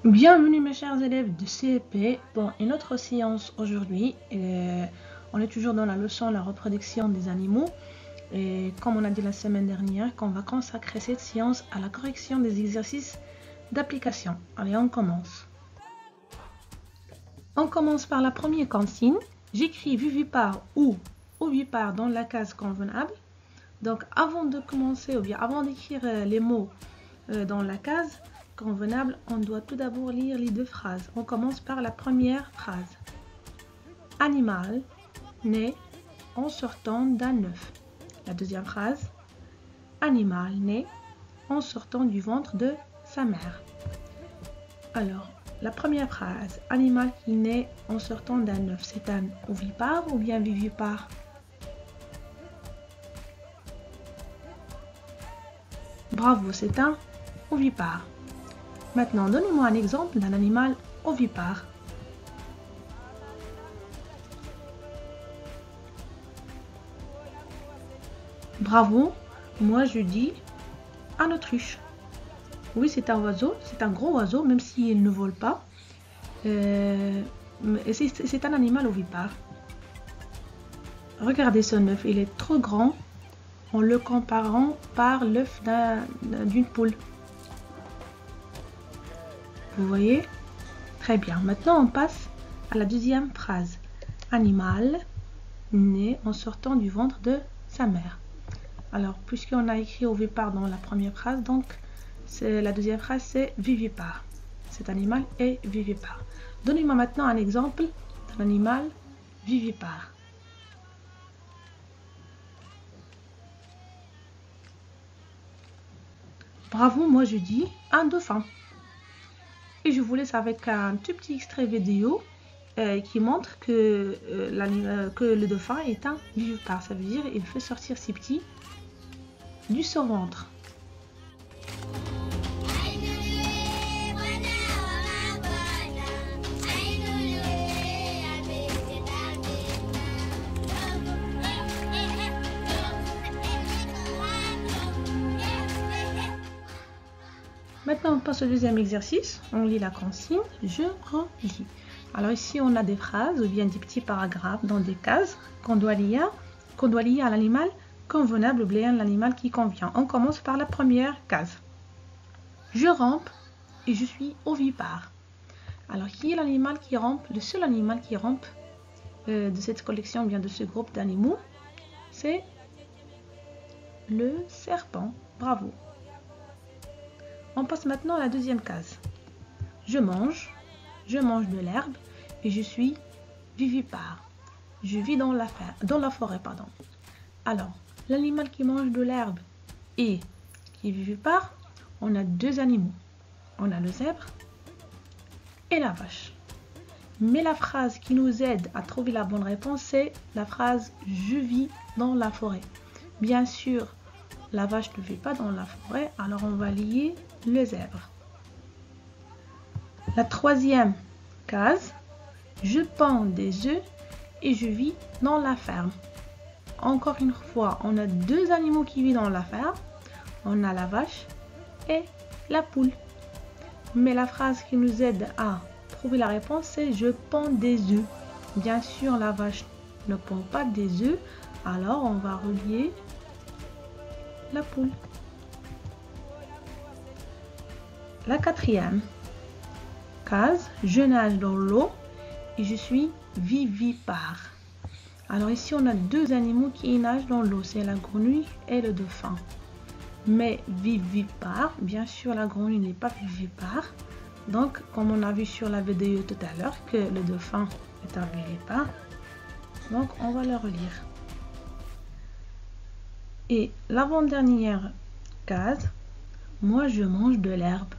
Bienvenue mes chers élèves de CEP pour une autre séance aujourd'hui. On est toujours dans la leçon la reproduction des animaux. Et comme on a dit la semaine dernière, qu'on va consacrer cette séance à la correction des exercices d'application. Allez, on commence. On commence par la première consigne. J'écris vivipare ou ovipare dans la case convenable. Donc avant de commencer ou bien avant d'écrire les mots dans la case convenable, on doit tout d'abord lire les deux phrases. On commence par la première phrase. Animal né en sortant d'un œuf. La deuxième phrase. Animal né en sortant du ventre de sa mère. Alors, la première phrase. Animal qui naît en sortant d'un œuf. C'est un ovipare ou bien vivipare? Bravo, c'est un ovipare. Maintenant, donnez-moi un exemple d'un animal ovipare. Bravo, moi je dis un autruche. Oui, c'est un oiseau, c'est un gros oiseau, même s'il ne vole pas. C'est un animal ovipare. Regardez son œuf, il est trop grand en le comparant par l'œuf d'une poule. Vous voyez? Très bien. Maintenant, on passe à la deuxième phrase. Animal né en sortant du ventre de sa mère. Alors, puisqu'on a écrit ovipare dans la première phrase, donc la deuxième phrase, c'est vivipare. Cet animal est vivipare. Donnez-moi maintenant un exemple d'un animal vivipare. Bravo, moi je dis un dauphin. Et je vous laisse avec un tout petit extrait vidéo qui montre que le dauphin est un vivipare. Ça veut dire qu'il fait sortir ses petits du son ventre. Maintenant, on passe au deuxième exercice. On lit la consigne. Je relis. Alors ici, on a des phrases ou bien des petits paragraphes dans des cases qu'on doit lier à l'animal convenable ou bien l'animal qui convient. On commence par la première case. Je rampe et je suis ovipare. Alors, qui est l'animal qui rampe? Le seul animal qui rampe de cette collection, bien de ce groupe d'animaux, c'est le serpent. Bravo. On passe maintenant à la deuxième case. Je mange de l'herbe et je suis vivipare. Je vis dans la forêt. Alors, l'animal qui mange de l'herbe et qui est vivipare, on a deux animaux. On a le zèbre et la vache. Mais la phrase qui nous aide à trouver la bonne réponse, c'est la phrase « Je vis dans la forêt ». Bien sûr, la vache ne vit pas dans la forêt, alors on va lier le zèbre. La troisième case, je pends des œufs et je vis dans la ferme. Encore une fois, on a deux animaux qui vivent dans la ferme. On a la vache et la poule. Mais la phrase qui nous aide à trouver la réponse, c'est je pends des œufs. Bien sûr, la vache ne pond pas des œufs, alors on va relier la poule. La quatrième case, je nage dans l'eau et je suis vivipare. Alors ici, on a deux animaux qui nagent dans l'eau, c'est la grenouille et le dauphin. Mais vivipare, bien sûr, la grenouille n'est pas vivipare. Donc, comme on a vu sur la vidéo tout à l'heure que le dauphin est un vivipare, donc on va le relire. Et l'avant-dernière case, moi je mange de l'herbe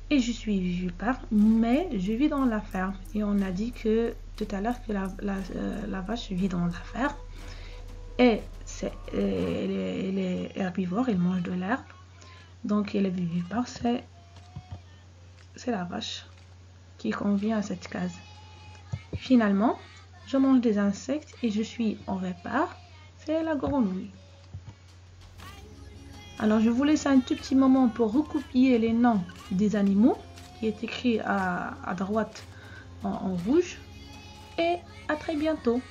et je suis vivipare, mais je vis dans la ferme. Et on a dit que tout à l'heure que la vache vit dans la ferme et elle est herbivore, elle mange de l'herbe, donc elle est vivipare, c'est la vache qui convient à cette case. Finalement, je mange des insectes et je suis ovipares, c'est la grenouille. Alors je vous laisse un tout petit moment pour recopier les noms des animaux qui est écrit à droite en rouge et à très bientôt.